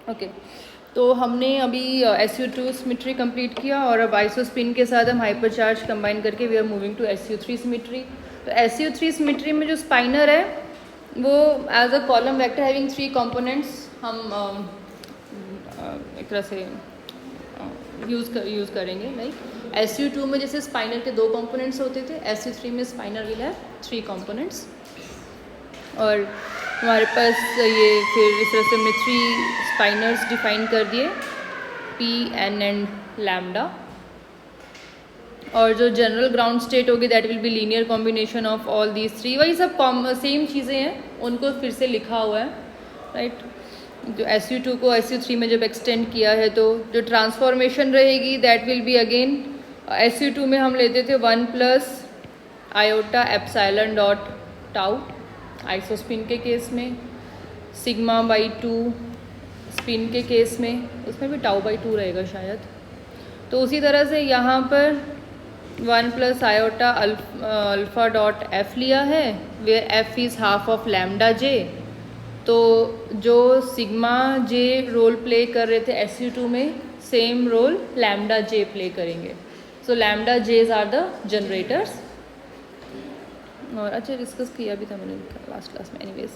Okay, तो हमने अभी SU2 सिमेट्री कंप्लीट किया और अब आइसोस्पिन के साथ हम हाइपरचार्ज कंबाइन करके we are moving to SU3 symmetry. तो SU3 सिमेट्री में जो स्पाइनर है वो as a column vector having 3 components हम एक तरह से यूज़ करेंगे। लाइक SU2 में जैसे स्पाइनर के 2 कंपोनेंट्स होते थे, SU3 में स्पाइनर विल हैव 3 कंपोनेंट्स। और हमारे पास ये फिर इस तरह से हमने 3 स्पाइनर्स डिफाइन कर दिए, P, N एंड लैम्डा। और जो जनरल ग्राउंड स्टेट होगी that will be linear combination of all these 3। वही सब सेम चीज़ें हैं, उनको फिर से लिखा हुआ है, राइट। जो SU2 को SU3 में जब एक्सटेंड किया है तो जो ट्रांसफॉर्मेशन रहेगी that will be again, SU2 में हम लेते थे 1 plus iota epsilon dot tau isospin के केस में, सिग्मा बाई 2 स्पिन के केस में, उसमें भी टाउ बाई 2 रहेगा शायद। तो उसी तरह से यहाँ पर 1 plus iota alpha dot F लिया है, where F is half of lambda J. तो जो सिग्मा जे रोल प्ले कर रहे थे SU2 में, same role lambda J play करेंगे। So lambda J's are the generators. और अच्छा डिस्कस किया भी था मैंने लास्ट क्लास में, anyways.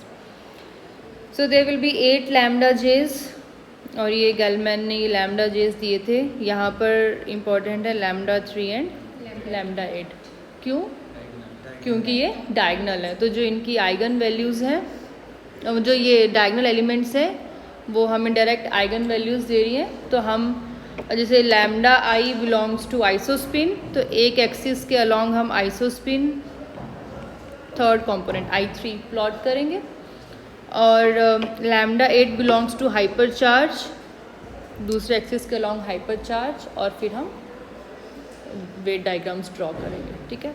So there will be 8 lambda J's, और ये गैलमैन ने ये लैम्डा जेज दिए थे। यहाँ पर इम्पॉर्टेंट है लैम्डा 3 एंड लैम्डा 8। क्यों? क्योंकि ये डायगनल है। तो जो इनकी आइगन वैल्यूज़ हैं, जो ये डायगनल एलिमेंट्स हैं, वो हमें डायरेक्ट आइगन वैल्यूज़ दे रही हैं। तो हम जैसे lambda I belongs to isospin, तो एक एक्सिस के अलॉन्ग हम isospin third component I3 plot करेंगे। और लैम्डा 8 बिलोंग्स टू हाइपरचार्ज, दूसरे एक्सिस के अलॉन्ग हाइपरचार्ज, और फिर हम वेट डायग्राम्स ड्रॉ करेंगे, ठीक है।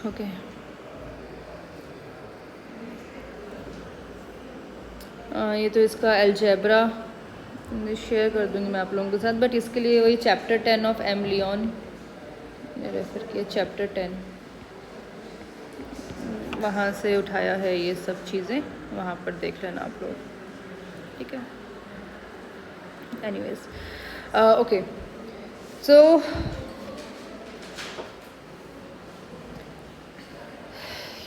ओके, ये तो इसका अलजेब्रा शेयर कर दूंगी मैं आप लोगों के साथ, बट इसके लिए वही chapter 10 of M Leon refer किया, चैप्टर 10 वहाँ से उठाया है ये सब चीज़ें, वहाँ पर देख लेना आप लोग, ठीक है। एनीवेज, ओके, सो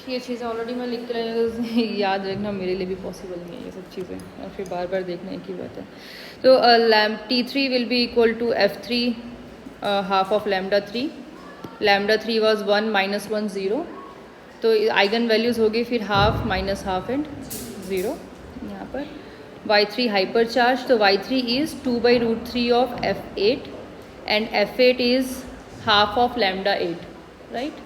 ये चीज़ें ऑलरेडी मैं लिख के याद रखना मेरे लिए भी पॉसिबल नहीं है ये सब चीज़ें, और फिर बार बार देखने की बात है। तो T3 will be equal to F3 half of lambda 3। Lambda 3 was 1 minus 1 0, तो आइगन वैल्यूज़ होगी फिर हाफ माइनस हाफ एंड 0। यहाँ पर Y3 हाइपर चार्ज, तो Y3 is 2/√3 of F8 and F8 is half of lambda 8, right.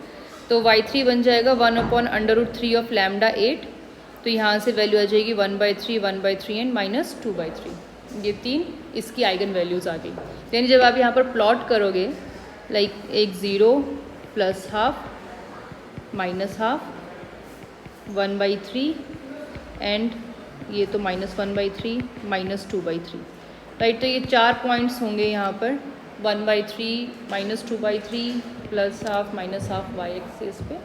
तो Y3 बन जाएगा 1/√3 of lambda 8। तो यहाँ से वैल्यू आ जाएगी 1/3, 1/3 एंड माइनस 2/3। ये 3 इसकी आइगन वैल्यूज़ आ गई। यानी जब आप यहाँ पर प्लॉट करोगे, लाइक एक 0 plus half minus half 1/3 and ये तो माइनस 1/3 माइनस 2/3, राइट। तो ये 4 पॉइंट्स होंगे यहाँ पर, 1/3 minus 2/3 plus half minus half Y axis पे,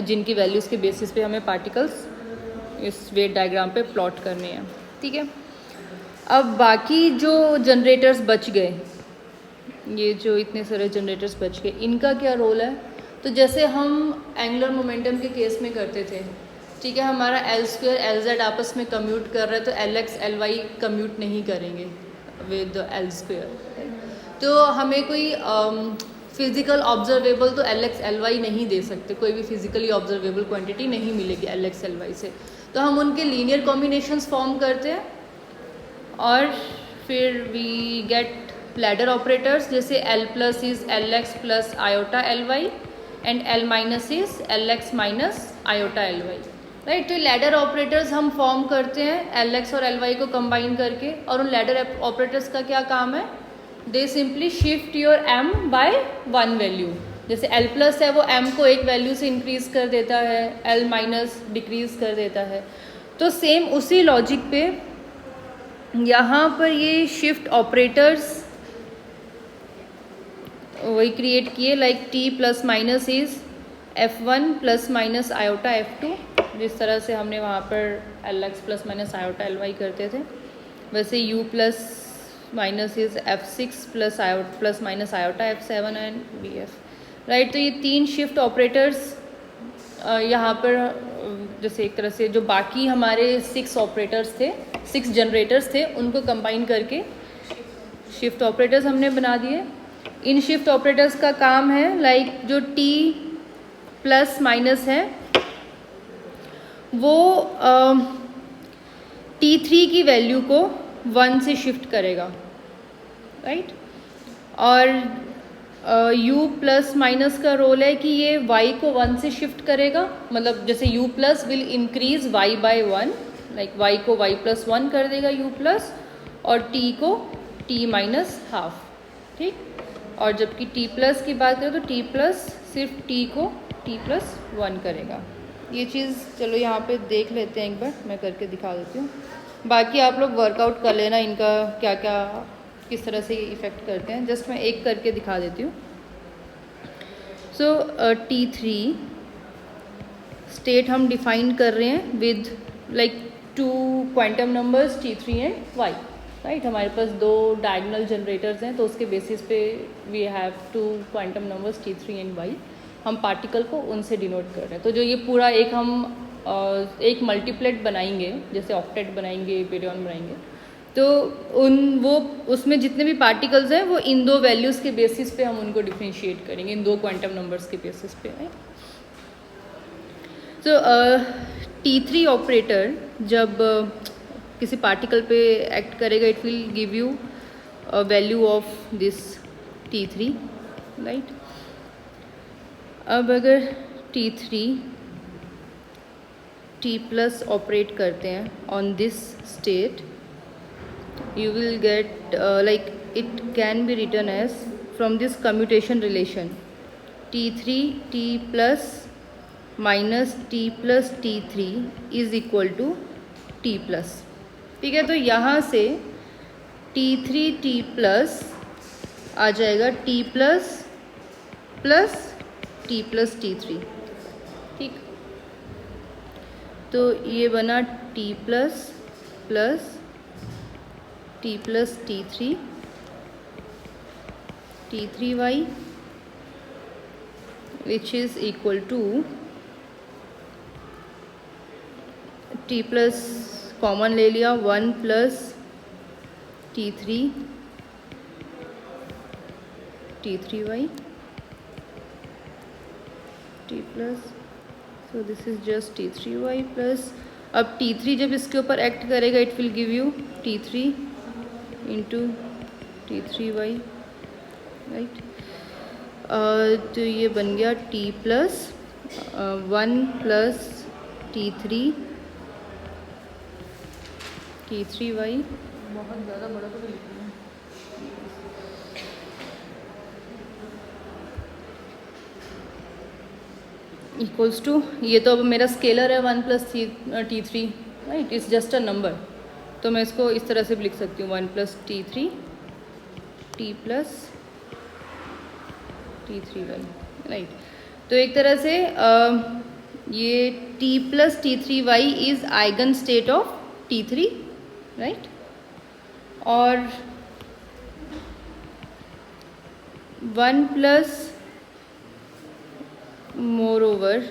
जिनकी वैल्यूज़ के बेसिस पे हमें पार्टिकल्स इस वेट डायग्राम पे प्लॉट करने हैं, ठीक है। अब बाकी जो जनरेटर्स बच गए, ये जो इतने सारे जनरेटर्स बच गए, इनका क्या रोल है? तो जैसे हम एंगुलर मोमेंटम के केस में करते थे, ठीक है, हमारा L2 LZ आपस में कम्यूट कर रहा है, तो LX LY कम्यूट नहीं करेंगे विद L2। तो हमें कोई फिज़िकल ऑब्जर्वेबल तो LX LY नहीं दे सकते, कोई भी फिज़िकली ऑब्जर्वेबल क्वांटिटी नहीं मिलेगी LX LY से। तो हम उनके लीनियर कॉम्बिनेशंस फॉर्म करते हैं और फिर वी गेट लैडर ऑपरेटर्स, जैसे L plus is LX plus iota LY and L minus is LX minus iota LY, right. तो लैडर ऑपरेटर्स हम फॉर्म करते हैं LX और LY को कंबाइन करके, और उन लैडर ऑपरेटर्स का क्या काम है? They simply shift your M by 1 value. जैसे L प्लस है वो M को एक वैल्यू से इंक्रीज़ कर देता है, L माइनस डिक्रीज़ कर देता है। तो सेम उसी लॉजिक पे यहाँ पर ये शिफ्ट ऑपरेटर्स वही क्रिएट किए, like T plus minus is F1 plus minus iota F2, जिस तरह से हमने वहाँ पर Lx plus minus iota Ly करते थे, वैसे U plus minus is F6 plus minus iota F7 and Bf, right. तो ये तीन शिफ्ट ऑपरेटर्स यहाँ पर जैसे एक तरह से जो बाकी हमारे 6 ऑपरेटर्स थे, 6 जनरेटर्स थे, उनको कंबाइन करके शिफ्ट ऑपरेटर्स हमने बना दिए। इन शिफ्ट ऑपरेटर्स का काम है लाइक जो T प्लस माइनस है वो T3 की वैल्यू को 1 से शिफ्ट करेगा, राइट। और U प्लस माइनस का रोल है कि ये Y को 1 से शिफ्ट करेगा, मतलब जैसे U plus will increase Y by 1, like Y को Y प्लस 1 कर देगा U प्लस, और T को T माइनस हाफ, ठीक। और जबकि T प्लस की बात करें तो T प्लस सिर्फ T को T प्लस 1 करेगा। ये चीज़ चलो यहाँ पे देख लेते हैं, एक बार मैं करके दिखा देती हूँ, बाकी आप लोग वर्कआउट कर लेना इनका क्या क्या किस तरह से इफ़ेक्ट करते हैं। जस्ट मैं एक करके दिखा देती हूँ। सो T3 स्टेट हम डिफाइन कर रहे हैं with like 2 quantum numbers T3 and Y, right. हमारे पास 2 डायगोनल जनरेटर्स हैं, तो उसके बेसिस पे we have 2 quantum numbers T3 and Y। हम पार्टिकल को उनसे डिनोट कर रहे हैं। तो जो ये पूरा एक हम एक मल्टीप्लेट बनाएंगे, जैसे ऑक्टेट बनाएंगे, बेरियन बनाएंगे, तो उसमें जितने भी पार्टिकल्स हैं वो इन 2 वैल्यूज़ के बेसिस पे हम उनको डिफ्रेंशिएट करेंगे, इन 2 क्वांटम नंबर्स के बेसिस पे, राइट। तो T3 ऑपरेटर जब किसी पार्टिकल पे एक्ट करेगा, it will give you value of this T3, right. अब अगर T3 T प्लस ऑपरेट करते हैं on this state, you will get like it can be written as from this commutation relation T3 T plus minus T plus T3 is equal to T plus, ठीक है। तो यहाँ से T3 T plus आ जाएगा T plus plus T plus T3, ठीक। तो ये बना T plus plus T plus T3 T3y which is equal to T plus common ले लिया 1 plus T3 T3y T plus, so this is just T3y plus, अब T3 जब इसके ऊपर एक्ट करेगा it will give you T3 into T3y, right. तो ये बन गया T प्लस 1 प्लस T3y, बहुत ज़्यादा बड़ा तो लिखना है, इक्वल्स टू, ये तो अब मेरा स्केलर है 1 plus T3, right, it's just a number, तो मैं इसको इस तरह से भी लिख सकती हूँ 1 plus T3 T plus T3y, right. तो एक तरह से ये T plus T3y is eigen state of T3, right. और 1 प्लस मोर ओवर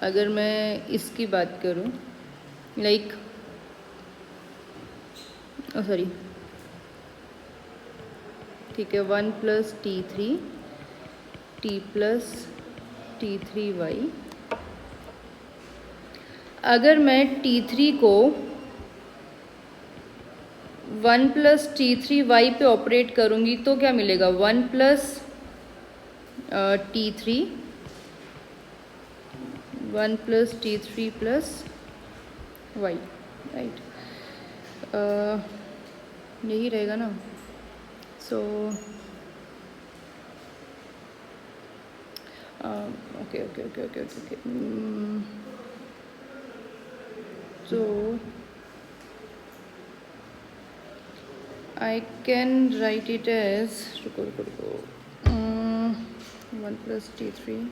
अगर मैं इसकी बात करूँ लाइक सॉरी, ठीक है, 1 plus T3 T plus T3y, अगर मैं T3 को 1 प्लस T3y पे ऑपरेट करूँगी तो क्या मिलेगा, 1 plus T3 1 plus T3 plus y, right. यही रहेगा ना। So okay okay okay okay okay so I can write it as 1 plus T3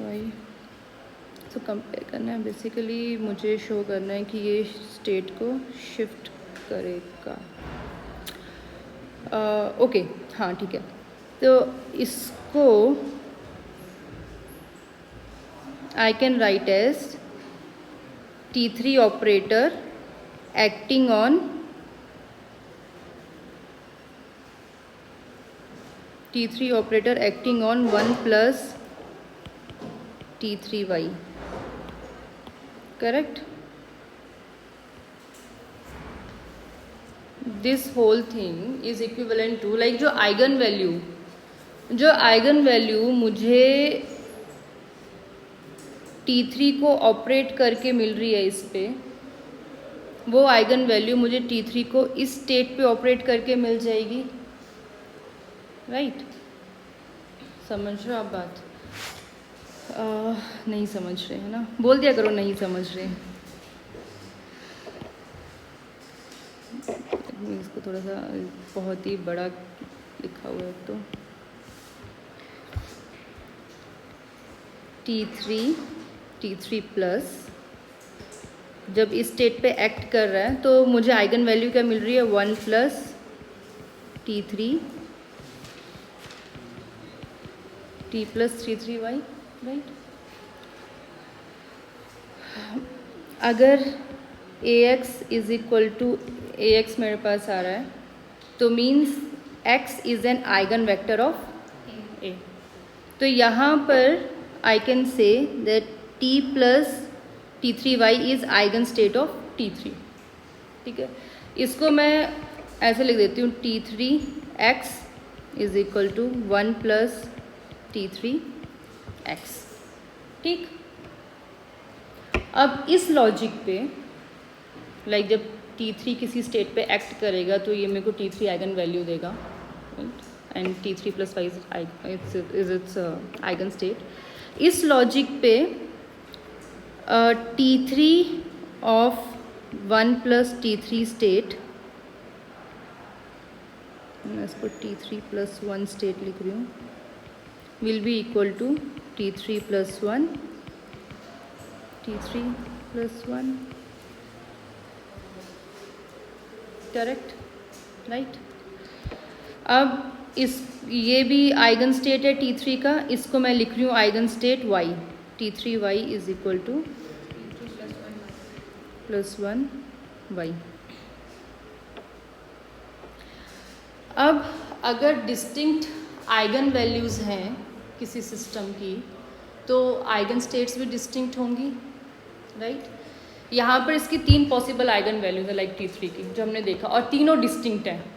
Y. तो कंपेयर करना है बेसिकली, मुझे शो करना है कि ये स्टेट को शिफ्ट करेगा। ओके, हाँ ठीक है। तो इसको I can write as T3 operator acting on T3 operator acting on 1 plus T3y, correct? This whole thing is equivalent to like जो आइगन वैल्यू मुझे T3 को ऑपरेट करके मिल रही है इस पे, वो आइगन वैल्यू मुझे T3 को इस स्टेट पे ऑपरेट करके मिल जाएगी, राइट? समझ रहे हो आप बात? नहीं समझ रहे हैं ना, बोल दिया करो नहीं समझ रहे। इसको थोड़ा सा बहुत ही बड़ा लिखा हुआ है तो T3 प्लस जब इस स्टेट पे एक्ट कर रहा है तो मुझे आइगन वैल्यू क्या मिल रही है, 1 plus T3 T plus 3y, right? अगर Ax is equal to Ax मेरे पास आ रहा है तो means x is an eigen vector of A। तो यहाँ पर I can say that T plus T3y is eigen state of T3, ठीक है? इसको मैं ऐसे लिख देती हूँ, T3x is equal to 1 plus T3x, ठीक? अब इस लॉजिक पे लाइक जब T3 किसी स्टेट पे एक्ट करेगा तो ये मेरे को T3 आइगन वैल्यू देगा, and T3 plus Y is its eigen state. इस लॉजिक पे T3 of 1 plus T3 state, मैं इसको T3 प्लस 1 स्टेट लिख रही हूँ, will be equal to T3 plus 1 T3 plus 1, correct, right? अब ये भी आइगन स्टेट है T3 का, इसको मैं लिख रही हूँ eigen state y, T3y is equal two plus 1y। अब अगर डिस्टिंक्ट आइगन वैल्यूज़ हैं किसी सिस्टम की तो आइगन स्टेट्स भी डिस्टिंक्ट होंगी, राइट? यहाँ पर इसकी 3 पॉसिबल आइगन वैल्यूज है लाइक T3 की जो हमने देखा, और तीनों डिस्टिंक्ट हैं।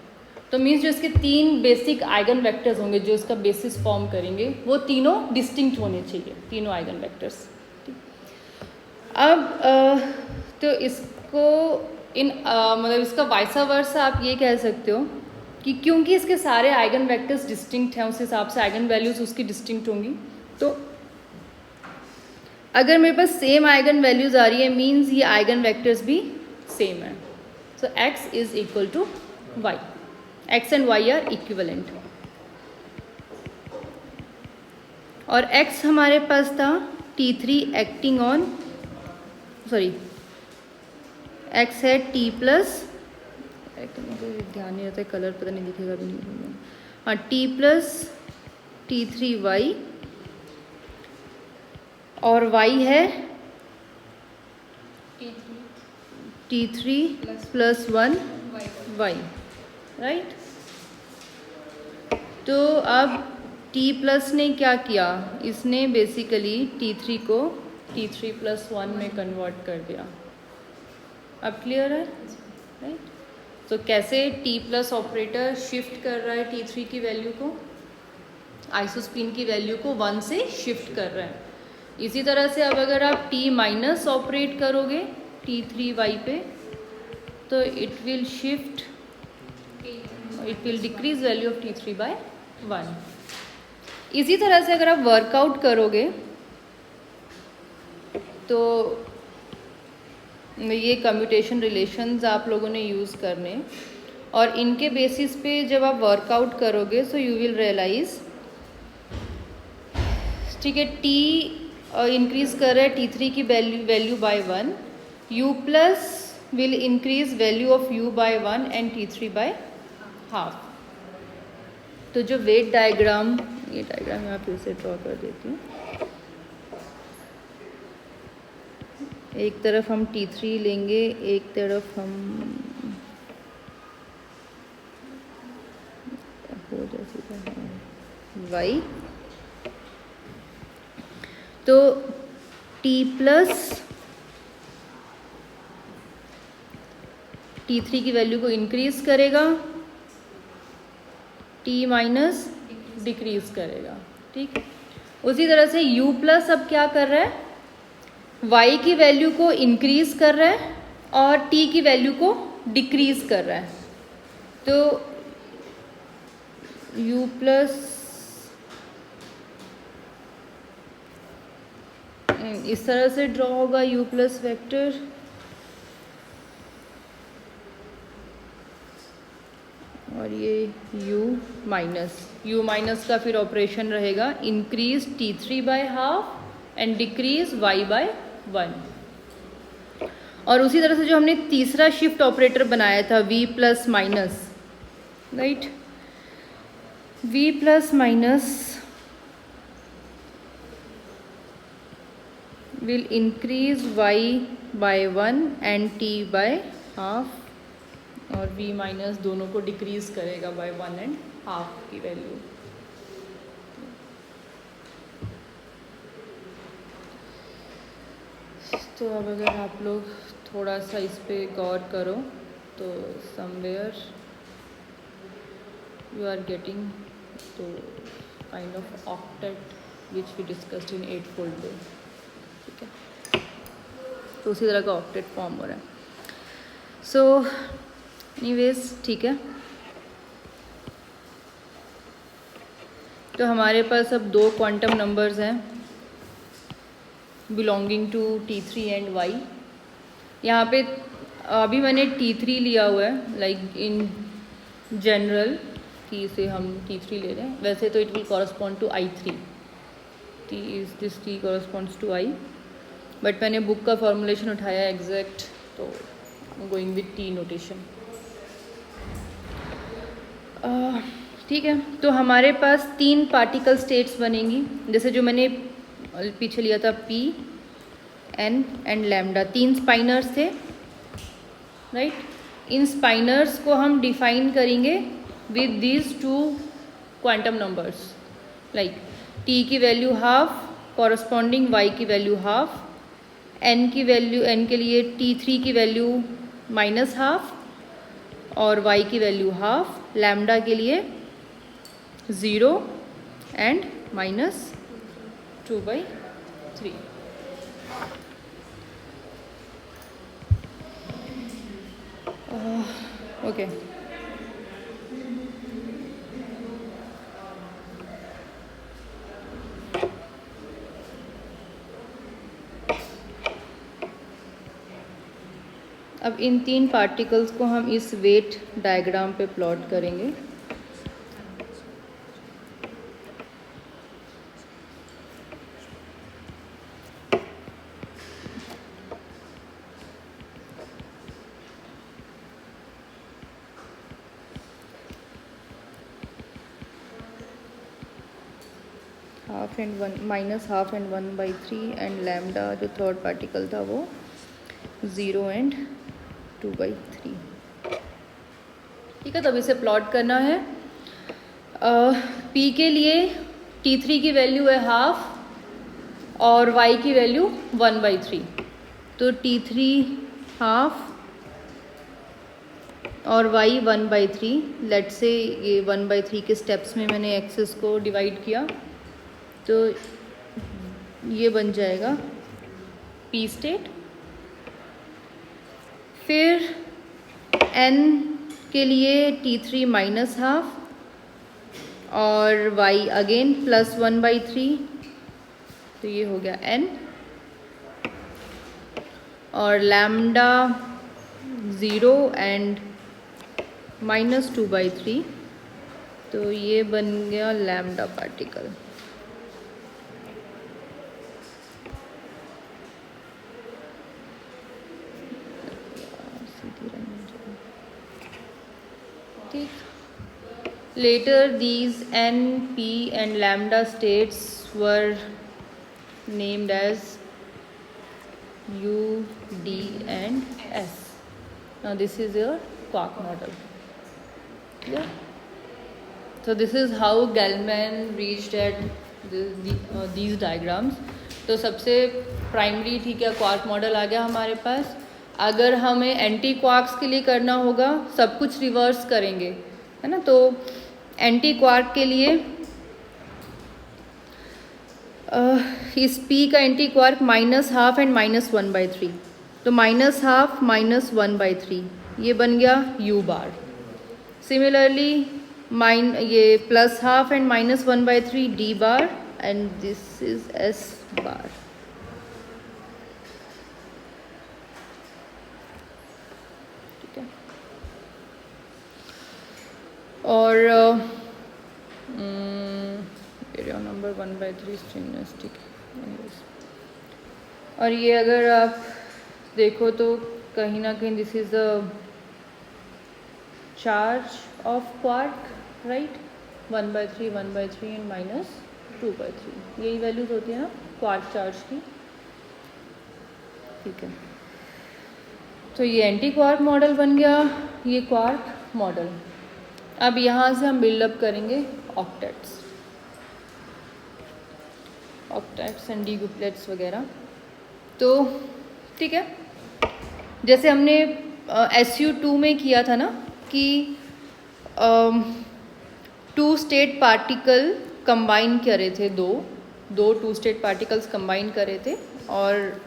तो मीन्स जो इसके 3 बेसिक आइगन वेक्टर्स होंगे जो इसका बेसिस फॉर्म करेंगे वो तीनों डिस्टिंक्ट होने चाहिए, तीनों आइगन वेक्टर्स, ठीक? अब तो इसको मतलब इसका वाइसा वर्सा आप ये कह सकते हो कि क्योंकि इसके सारे आइगन वेक्टर्स डिस्टिंक्ट हैं उस हिसाब से आइगन वैल्यूज उसकी डिस्टिंक्ट होंगी। तो अगर मेरे पास सेम आइगन वैल्यूज आ रही है मीन्स ये आइगन वेक्टर्स भी सेम है। So x is equal to y, x and y are equivalent. और x हमारे पास था T3 acting on, sorry x है T प्लस, ध्यान नहीं रहता है कलर, पता नहीं दिखेगा भी नहीं, हाँ T प्लस T3y, और y है T3 प्लस 1y, राइट? तो अब T प्लस ने क्या किया, इसने बेसिकली T3 को T3 प्लस 1 में कन्वर्ट कर दिया। अब क्लियर है, राइट? तो कैसे T प्लस ऑपरेटर शिफ्ट कर रहा है T3 की वैल्यू को, आइसोस्पिन की वैल्यू को 1 से शिफ्ट कर रहा है। इसी तरह से अब अगर आप T माइनस ऑपरेट करोगे T3y पे तो it will shift, it will decrease value of T3 by 1। इसी तरह से अगर आप वर्कआउट करोगे तो ये कम्यूटेशन रिलेशंस आप लोगों ने यूज़ करने, और इनके बेसिस पे जब आप वर्कआउट करोगे सो यू विल रियलाइज, ठीक है, T इंक्रीज कर रहा है T3 की value by 1, U plus will increase value of U by 1 and T3 by half. तो जो वेट डायग्राम, ये डायग्राम यहाँ फिर से ड्रॉ कर देती हूँ। एक तरफ हम T3 लेंगे, एक तरफ हम हो जैसे y, तो T प्लस T3 की वैल्यू को इंक्रीज करेगा, T माइनस डिक्रीज करेगा। ठीक, उसी तरह से U प्लस अब क्या कर रहा है, y की वैल्यू को इंक्रीज कर रहा है और t की वैल्यू को डिक्रीज कर रहा है। तो u प्लस इस तरह से ड्रॉ होगा, u प्लस वेक्टर, और ये u माइनस का फिर ऑपरेशन रहेगा, increase T3 by half and decrease y by 1। और उसी तरह से जो हमने तीसरा शिफ्ट ऑपरेटर बनाया था v plus minus, right, v plus minus will increase y by 1 and t by half, और v माइनस दोनों को डिक्रीज करेगा बाय 1 एंड हाफ की वैल्यू। तो अब अगर आप लोग थोड़ा सा इस पे गौर करो तो समवेयर यू आर गेटिंग तो kind of octet which we discussed in 8-fold way. ठीक है, तो उसी तरह का ऑक्टेट फॉर्म हो रहा है। सो एनीवेज, ठीक है, तो हमारे पास अब दो क्वांटम नंबर्स हैं belonging to T3 and y। यहाँ पे अभी मैंने T3 लिया हुआ है, लाइक इन जनरल कि इसे हम T3 ले रहे हैं, वैसे तो it will correspond to I3, T is this T corresponds to I, but मैंने बुक का फॉर्मुलेशन उठाया एग्जैक्ट, तो गोइंग विथ T नोटेशन। ठीक है, तो हमारे पास 3 पार्टिकल स्टेट्स बनेंगी, जैसे जो मैंने पीछे लिया था P, N एंड लैम्डा, 3 स्पाइनर्स थे, राइट। इन स्पाइनर्स को हम डिफाइन करेंगे with these 2 quantum numbers, like T की वैल्यू हाफ कॉरस्पॉन्डिंग y की वैल्यू हाफ, N की वैल्यू, N के लिए T3 की वैल्यू माइनस हाफ और y की वैल्यू हाफ, लैम्डा के लिए 0 एंड माइनस 2/3। ओके, अब इन 3 पार्टिकल्स को हम इस वेट डायग्राम पे प्लॉट करेंगे। Half and 1 minus half and 1/3 and lambda जो थर्ड पार्टिकल था वो 0 एंड 2/3। ठीक है, तो अब इसे प्लॉट करना है। P के लिए T3 की वैल्यू है हाफ और y की वैल्यू 1/3, तो T3 हाफ और y 1/3। लेट से ये 1/3 के स्टेप्स में मैंने एक्सेस को डिवाइड किया, तो ये बन जाएगा P स्टेट। फिर N के लिए T3 माइनस हाफ और y अगेन प्लस 1/3, तो ये हो गया N, और लैम्डा 0 एंड माइनस 2/3, तो ये बन गया लैम्डा पार्टिकल। ठीक. Later these n, p and lambda states were named as u, d and s. Now this is your quark model. Yeah. So this is how Gell-Mann reached at these diagrams. तो सबसे primary ठीक है quark model आ गया हमारे पास. अगर हमें anti quarks के लिए करना होगा सब कुछ रिवर्स करेंगे है ना. तो एंटी क्वार्क के लिए इस p का एंटी क्वार्क -12 एंड -1/3. तो -12 -1/3 ये बन गया u बार. सिमिलरली ये +12 and -1/3 d bar and this is s बार. ठीक है. और एरिया नंबर 1/3 स्ट्रिंगनेस. ठीक है. और ये अगर आप देखो तो कहीं ना कहीं this is the charge of quark, right. 1/3 1/3 and -2/3 यही वैल्यूज होती है ना क्वार्क चार्ज की. ठीक है. तो ये एंटी क्वार्क मॉडल बन गया, ये क्वार्क मॉडल. अब यहाँ से हम बिल्डअप करेंगे ऑक्टेट्स एंड डीगुपलेट्स वगैरह. तो ठीक है, जैसे हमने SU2 में किया था ना कि 2 स्टेट पार्टिकल कंबाइन करे थे. दो 2 स्टेट पार्टिकल्स कंबाइन करे थे और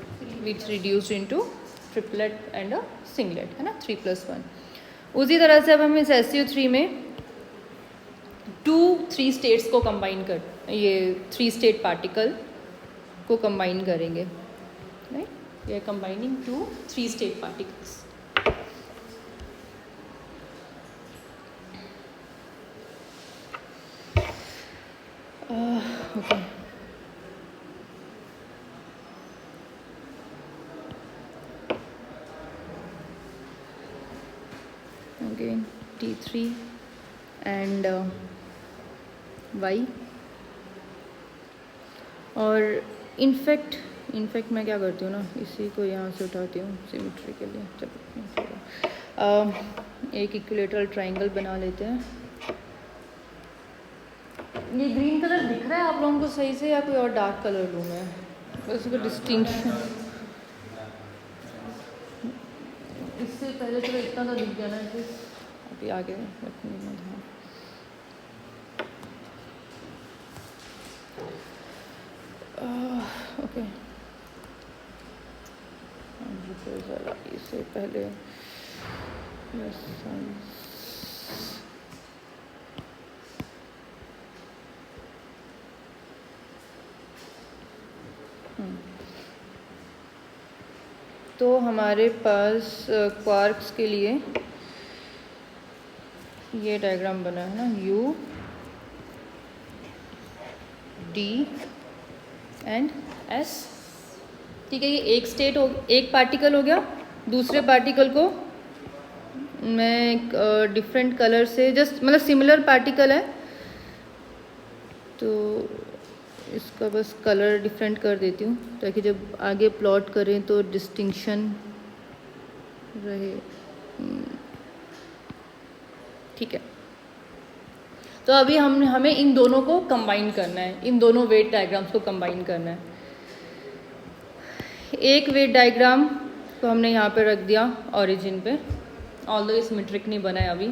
which reduced into triplet and a singlet है ना 3+1. उसी तरह से अब हम इस SU3 में 3 स्टेट्स को कंबाइन कर ये 3 स्टेट पार्टिकल को कंबाइन करेंगे. Right. We are combining 3 state particles. Okay. Again T3 and Y. और इनफैक्ट मैं क्या करती हूँ ना, इसी को यहाँ से उठाती हूँ सिमेट्री के लिए. चलो एक इक्विलेटरल ट्रायंगल बना लेते हैं. ये ग्रीन कलर दिख रहा है आप लोगों को सही से या कोई और डार्क कलर लूँ मैं? बस इसका डिस्टिंक्शन इससे पहले चलो इतना तो दिख गया ना. अभी आगे रखने में ध्यान. ओके. ज़रा इससे पहले तो हमारे पास क्वार्क्स के लिए ये डायग्राम बना है ना, U, D एंड S. ठीक है. ये एक पार्टिकल हो गया. दूसरे पार्टिकल को मैं एक डिफरेंट कलर से जस्ट मतलब सिमिलर पार्टिकल है तो इसका बस कलर डिफरेंट कर देती हूँ ताकि जब आगे प्लॉट करें तो डिस्टिंक्शन रहे. ठीक है. तो अभी हमें इन दोनों को कंबाइन करना है, इन दोनों वेट डायग्राम्स को कंबाइन करना है. एक वेट डायग्राम को हमने यहाँ पे रख दिया ओरिजिन पे, ऑल्दो ये सिमेट्रिक नहीं बना है अभी.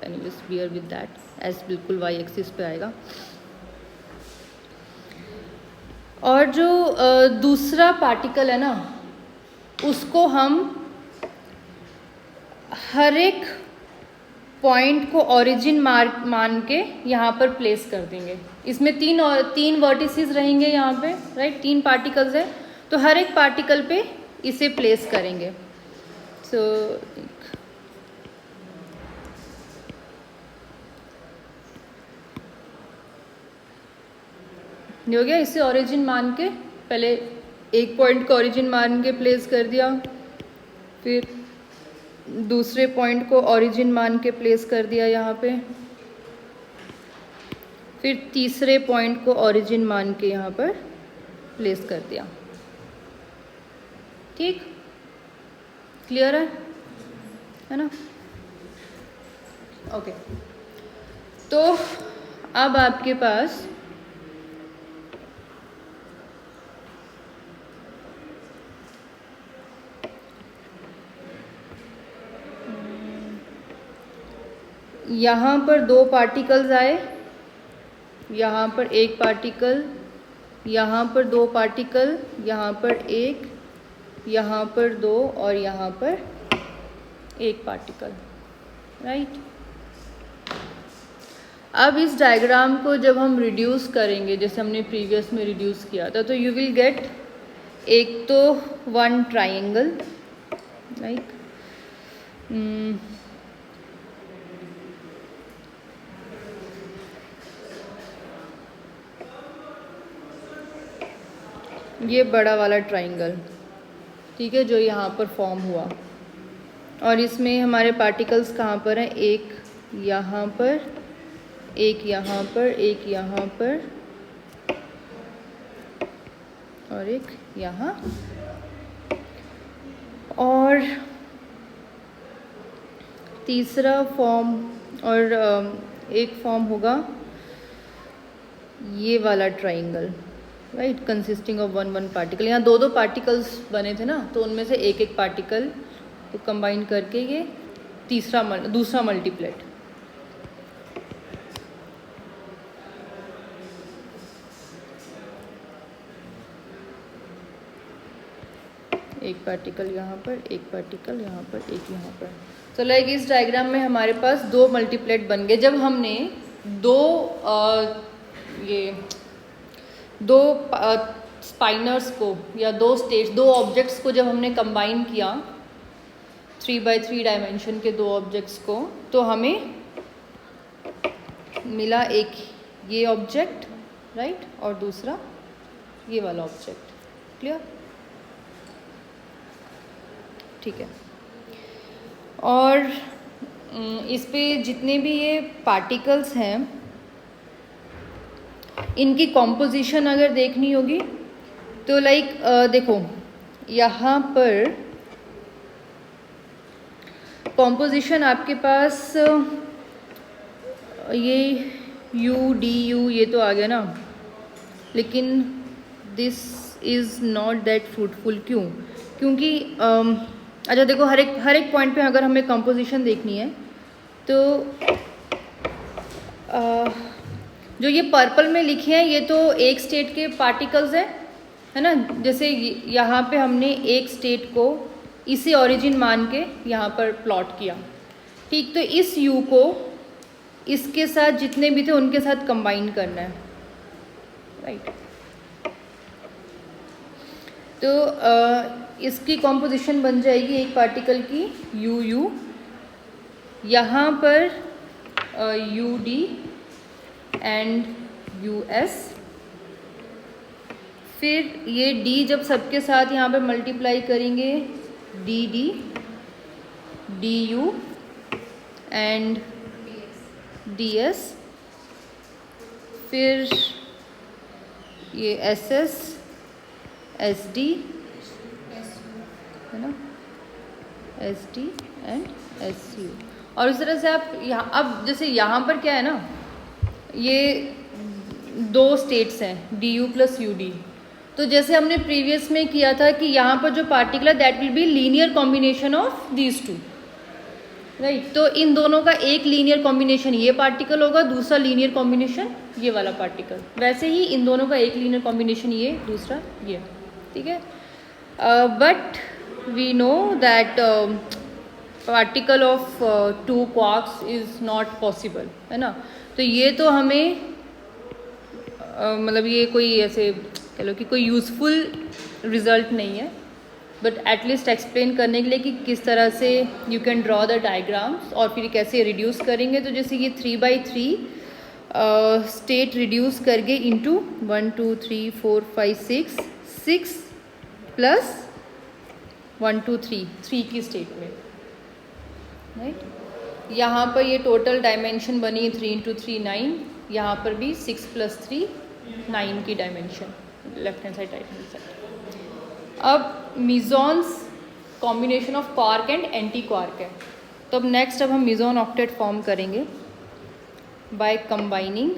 Anyways bear with that. S बिल्कुल वाई एक्सिस पे आएगा. और जो दूसरा पार्टिकल है ना उसको हम हर एक पॉइंट को ओरिजिन मान के यहाँ पर प्लेस कर देंगे. इसमें तीन वर्टिसेस रहेंगे यहाँ पे, राइट. 3 पार्टिकल्स है तो हर एक पार्टिकल पे इसे प्लेस करेंगे. सो हो गया. इसे ओरिजिन मान के पहले एक पॉइंट को ओरिजिन मान के प्लेस कर दिया, फिर दूसरे पॉइंट को ओरिजिन मान के प्लेस कर दिया यहाँ पे, फिर तीसरे पॉइंट को ओरिजिन मान के यहाँ पर प्लेस कर दिया। ठीक, क्लियर है ना? ओके, तो अब आपके पास यहाँ पर दो पार्टिकल्स आए, यहाँ पर एक पार्टिकल, यहाँ पर दो पार्टिकल, यहाँ पर एक, यहाँ पर दो और यहाँ पर एक पार्टिकल, राइट। अब इस डायग्राम को जब हम रिड्यूस करेंगे, जैसे हमने प्रीवियस में रिड्यूस किया था, तो यू विल गेट एक तो वन ट्राइंगल, लाइक ये बड़ा वाला ट्राइंगल, ठीक है, जो यहाँ पर फॉर्म हुआ, और इसमें हमारे पार्टिकल्स कहाँ पर हैं? एक यहाँ पर, एक यहाँ पर, एक यहाँ पर और एक यहाँ, और तीसरा फॉर्म और एक फॉर्म होगा ये वाला triangle, right, consisting of one one particle. यहाँ दो दो पार्टिकल्स बने थे ना, तो उनमें से एक एक पार्टिकल को कंबाइन करके ये दूसरा मल्टीप्लेट। एक पार्टिकल यहाँ पर, एक पार्टिकल यहाँ पर, एक यहाँ पर। तो लाइक इस डायग्राम में हमारे पास दो मल्टीप्लेट बन गए। जब हमने दो स्पाइनर्स को या दो ऑब्जेक्ट्स को जब हमने कंबाइन किया 3x3 डायमेंशन के दो ऑब्जेक्ट्स को, तो हमें मिला एक ये ऑब्जेक्ट, राइट, और दूसरा ये वाला ऑब्जेक्ट। क्लियर? ठीक है। और इस पे जितने भी ये पार्टिकल्स हैं, इनकी कॉम्पोजिशन अगर देखनी होगी तो लाइक देखो, यहाँ पर कॉम्पोजिशन आपके पास ये यू डी यू ये तो आ गया ना, लेकिन this is not that fruitful. क्योंकि अच्छा देखो, हर एक पॉइंट पे अगर हमें कंपोजिशन देखनी है तो जो ये पर्पल में लिखे हैं ये तो एक स्टेट के पार्टिकल्स हैं, है ना। जैसे यहाँ पे हमने एक स्टेट को इसे ओरिजिन मान के यहाँ पर प्लॉट किया, ठीक। तो इस यू को इसके साथ जितने भी थे उनके साथ कंबाइन करना है, राइट। तो इसकी कॉम्पोजिशन बन जाएगी एक पार्टिकल की यू यू, यहाँ पर U D and U S, फिर ये डी जब सबके साथ यहाँ पर मल्टीप्लाई करेंगे D D D you and D S, फिर ये एस एस एस डी, है ना, S D and S U. और इस तरह से आप यहाँ, अब जैसे यहाँ पर क्या है ना, ये दो स्टेट्स हैं D you plus U D. तो जैसे हमने प्रीवियस में किया था कि यहाँ पर जो पार्टिकल है that will be linear combination of these two, right. तो इन दोनों का एक लीनियर कॉम्बिनेशन ये पार्टिकल होगा, दूसरा लीनियर कॉम्बिनेशन ये वाला पार्टिकल। वैसे ही इन दोनों का एक लीनियर कॉम्बिनेशन ये, दूसरा ये, ठीक है। But we know that particle of two quarks is not possible, है ना। तो ये तो हमें मतलब ये कोई ऐसे कह लो कि कोई यूज़फुल रिज़ल्ट नहीं है, बट एटलीस्ट एक्सप्लेन करने के लिए कि किस तरह से you can draw the diagrams और फिर कैसे रिड्यूस करेंगे। तो जैसे ये 3x3 स्टेट रिड्यूस करके इंटू 1 2 3 4 5 6 प्लस 1 2 3 की स्टेट में, राइट। यहाँ पर ये टोटल डायमेंशन बनी 3 इंटू 3 9, यहाँ पर भी 6 + 3 9 की dimension, left hand side right hand side. अब mesons combination of quark and anti quark है, तो अब नेक्स्ट अब हम मीज़ोन ऑक्टेट फॉर्म करेंगे by combining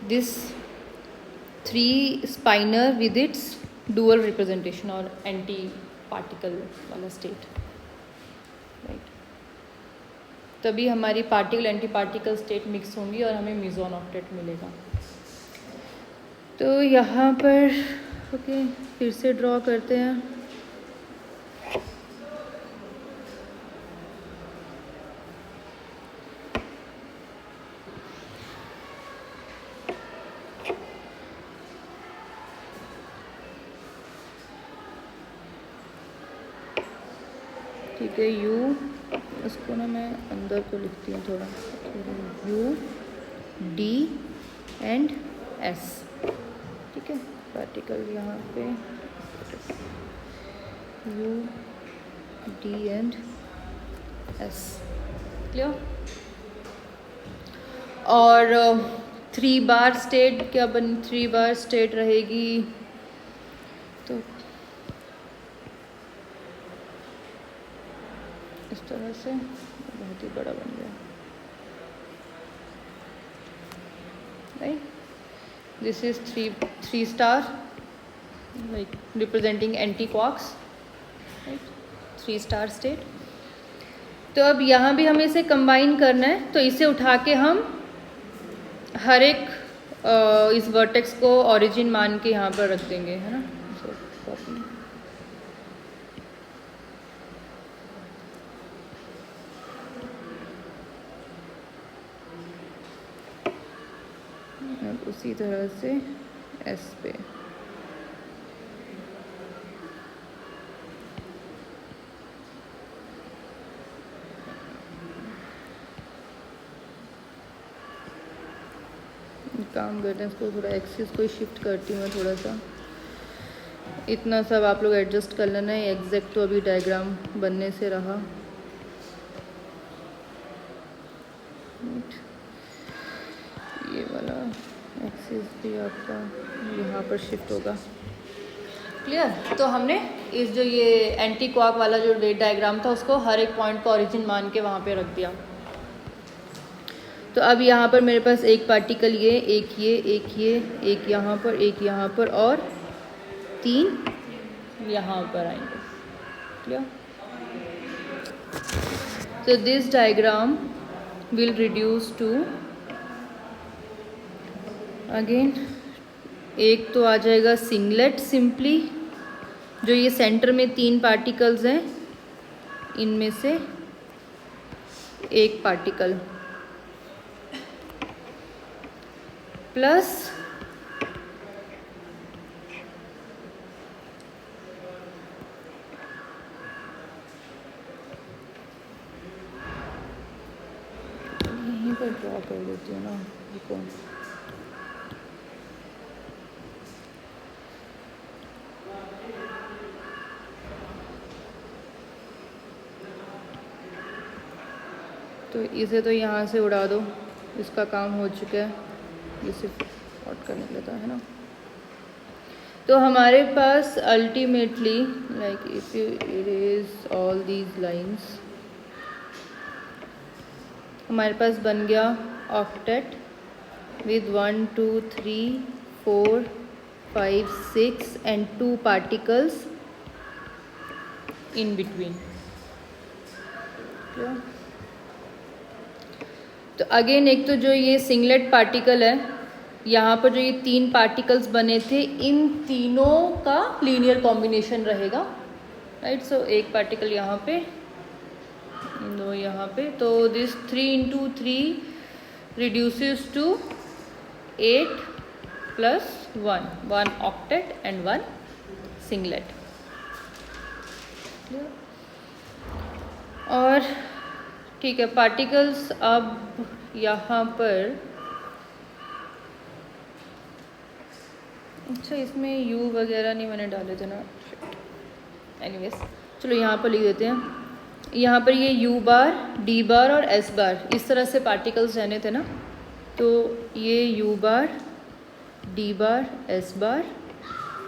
this 3 spinor with its dual representation और एंटी पार्टिकल वाला स्टेट, राइट। तभी हमारी particle anti particle state mix होंगी और हमें मीज़ोन ऑक्टेट मिलेगा। तो यहाँ पर ओके फिर से ड्रॉ करते हैं। ठीक है, यू, इसको ना मैं अंदर को लिखती हूँ थोड़ा, यू डी एंड एस, ठीक है। पार्टिकल यहाँ पे U D and S, clear. और 3 बार स्टेट क्या बन, 3 बार स्टेट रहेगी, तो इस तरह से बहुत ही बड़ा बन गया, right. This is 3 star like representing anti quarks, right, 3 star state. तो अब यहाँ भी हमें इसे कंबाइन करना है, तो इसे उठा के हम हर एक इस वर्टेक्स को ओरिजिन मान के यहाँ पर रख देंगे, है ना। अब उसी तरह से एस पे काम करते हैं, इसको थोड़ा एक्सिस को शिफ्ट करती हूँ मैं थोड़ा सा, इतना सब आप लोग एडजस्ट कर लेना है। एग्जैक्ट तो अभी डायग्राम बनने से रहा, ये वाला एक्सिस भी आपका यहाँ पर शिफ्ट होगा, क्लियर। तो हमने इस जो ये एंटी क्वार्क वाला जो डायग्राम था उसको हर एक पॉइंट को ओरिजिन मान के वहाँ पे रख दिया। तो अब यहाँ पर मेरे पास एक पार्टिकल ये, एक ये, एक ये, एक यहाँ पर, एक यहाँ पर और 3 यहाँ पर आएंगे, clear. So this diagram will reduce to, again एक तो आ जाएगा सिंगलेट सिंपली, जो ये सेंटर में 3 पार्टिकल्स हैं, इनमें से एक पार्टिकल प्लस यहीं पर ड्रॉ कर देती हूँ ना, रुको। तो इसे तो यहाँ से उड़ा दो, इसका काम हो चुका है, ये सिर्फ शॉर्ट करने के लिए था, है ना। तो हमारे पास ultimately like if you erase all these lines, हमारे पास बन गया octet with 1 2 3 4 5 6 and 2 particles in between, तो अगेन एक तो जो ये सिंगलेट पार्टिकल है, यहाँ पर जो ये 3 पार्टिकल्स बने थे, इन तीनों का लीनियर कॉम्बिनेशन रहेगा, राइट। सो एक पार्टिकल यहाँ पे, 2 यहाँ पे, तो this 3 into 3 reduces to 8 + 1 octet and 1 singlet. और ठीक है, पार्टिकल्स अब यहाँ पर, अच्छा इसमें यू वगैरह नहीं मैंने डाले थे ना, एनीवेज चलो यहाँ पर लिख देते हैं, यहाँ पर ये u बार, d बार और s बार इस तरह से पार्टिकल्स रहने थे ना, तो ये u bar, d bar, s bar,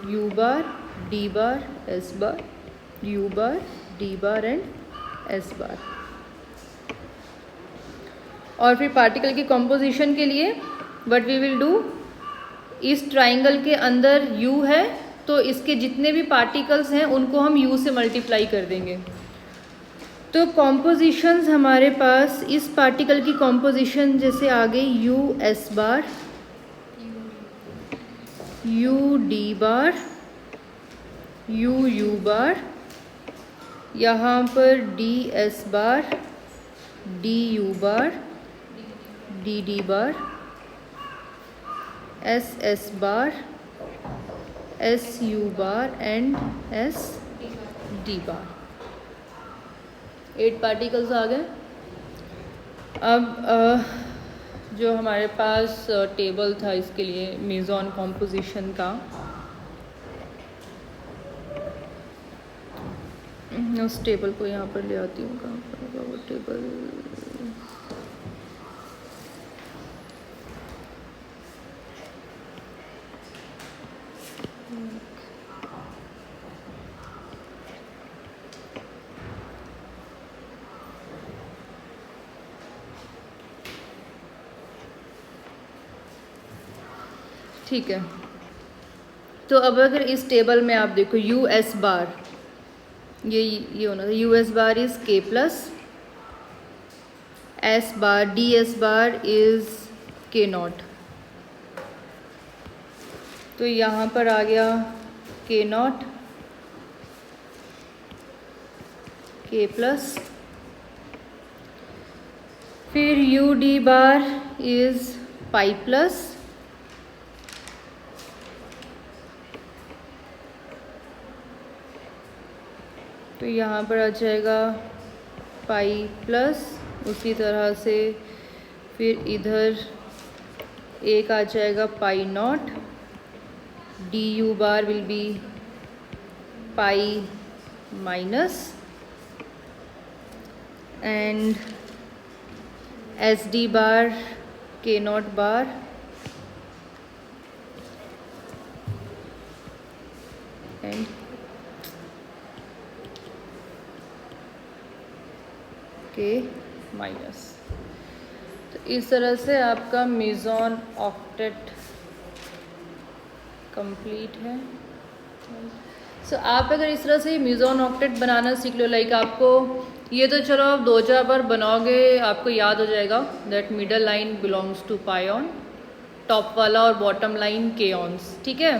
u bar, d bar, s bar, u bar, d bar and s बार। और फिर पार्टिकल की कॉम्पोजिशन के लिए व्हाट वी विल डू, इस ट्राइंगल के अंदर u है तो इसके जितने भी पार्टिकल्स हैं उनको हम u से मल्टीप्लाई कर देंगे। तो कॉम्पोजिशंस हमारे पास इस पार्टिकल की कॉम्पोजिशन जैसे आ गई u s बार, u d बार, u u बार, यहाँ पर d s bar, d u bar, d d bar, s s bar, s u bar and s d bar. 8 particles आ गए। अब जो हमारे पास टेबल था इसके लिए मेसॉन कॉम्पोजिशन का, उस टेबल को यहाँ पर ले आती हूँ, कहाँ पर होगा वो टेबल, ठीक है। तो अब अगर इस टेबल में आप देखो यू एस बार, ये होना था, यू एस बार इज़ के plus, S bar D S bar is के नॉट, तो यहाँ पर आ गया के नॉट, के प्लस, फिर U D bar is pi plus, तो यहाँ पर आ जाएगा पाई प्लस, उसी तरह से फिर इधर एक आ जाएगा pi naught, D U bar will be pi minus and S D bar K naught bar and K minus. तो इस तरह से आपका मेसॉन ऑक्टेट कंप्लीट है। सो आप अगर इस तरह से मेसॉन ऑक्टेट बनाना सीख लो, लाइक आपको ये तो चलो आप 2-4 बार बनाओगे आपको याद हो जाएगा that middle line belongs to pion, top वाला और बॉटम लाइन केऑन्स, ठीक है।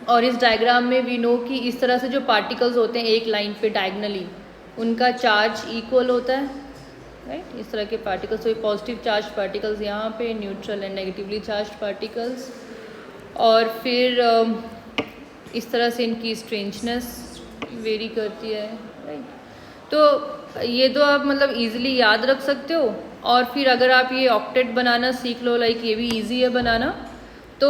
और इस डायग्राम में वी नो कि इस तरह से जो पार्टिकल्स होते हैं एक लाइन पे डायगनली उनका चार्ज इक्वल होता है, राइट। इस तरह के पार्टिकल्स, तो पॉजिटिव चार्ज पार्टिकल्स यहाँ पे, neutral and negatively charge particles, और फिर इस तरह से इनकी स्ट्रेंजनेस वेरी करती है, राइट। तो ये तो आप मतलब इजीली याद रख सकते हो। और फिर अगर आप ये ऑक्टेट बनाना सीख लो, लाइक ये भी इजी है बनाना, तो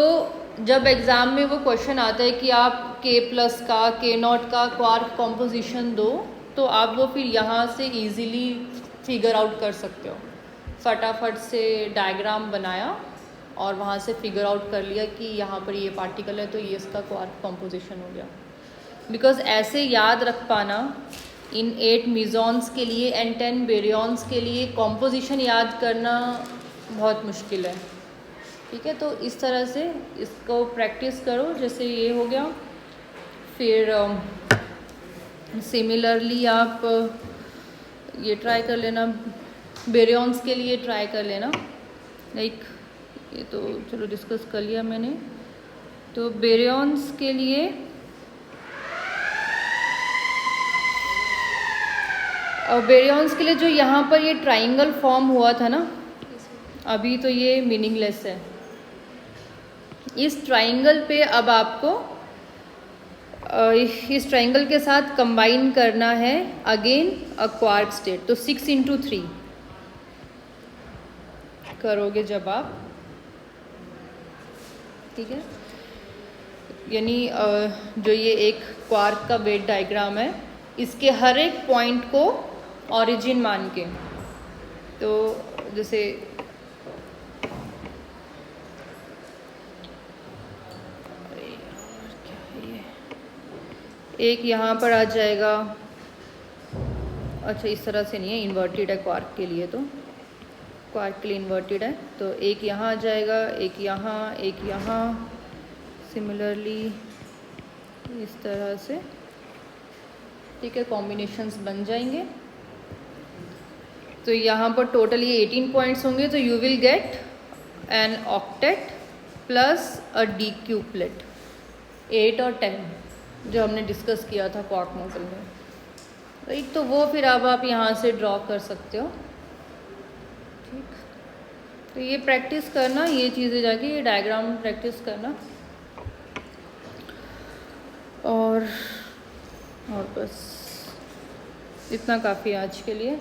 जब एग्ज़ाम में वो क्वेश्चन आता है कि आप के प्लस का, के नॉट का क्वार्क कॉम्पोजिशन दो, तो आप वो फिर यहाँ से इजीली फिगर आउट कर सकते हो। फटाफट से डायग्राम बनाया और वहाँ से फिगर आउट कर लिया कि यहाँ पर ये पार्टिकल है तो ये इसका क्वार्क कॉम्पोजिशन हो गया। बिकॉज ऐसे याद रख पाना इन 8 मेसॉन्स के लिए एंड 10 बेरियॉन्स के लिए कॉम्पोजिशन याद करना बहुत मुश्किल है, ठीक है। तो इस तरह से इसको प्रैक्टिस करो, जैसे ये हो गया। फिर सिमिलरली आप ये ट्राई कर लेना, बेरियॉन्स के लिए ट्राई कर लेना, लाइक ये तो चलो डिस्कस कर लिया मैंने। तो बेरियॉन्स के लिए जो यहाँ पर ये ट्राइंगल फॉर्म हुआ था ना, अभी तो ये मीनिंगलेस है। इस ट्राइंगल पे अब आपको इस ट्राइंगल के साथ कंबाइन करना है अगेन अ क्वार्क स्टेट। तो 6 × 3 करोगे जब आप, ठीक है। यानी जो ये एक क्वार्क का वेट डायग्राम है, इसके हर एक पॉइंट को ऑरिजिन मान के। तो जैसे एक यहाँ पर आ जाएगा, अच्छा इस तरह से नहीं है, इन्वर्टेड है क्वार्क के लिए, तो क्वार्क के लिए इन्वर्टेड है। तो एक यहाँ आ जाएगा, एक यहाँ, सिमिलरली इस तरह से, ठीक है, कॉम्बिनेशंस बन जाएंगे। तो यहाँ पर टोटल ये 18 पॉइंट्स होंगे, तो you will get an octet plus a decuplet, 8 और 10 जो हमने डिस्कस किया था क्वार्क मॉडल में, राइट। तो वो फिर अब आप यहाँ से ड्रॉ कर सकते हो, ठीक। तो ये प्रैक्टिस करना, ये चीज़ें जाके ये डायग्राम प्रैक्टिस करना, और बस इतना काफ़ी है आज के लिए।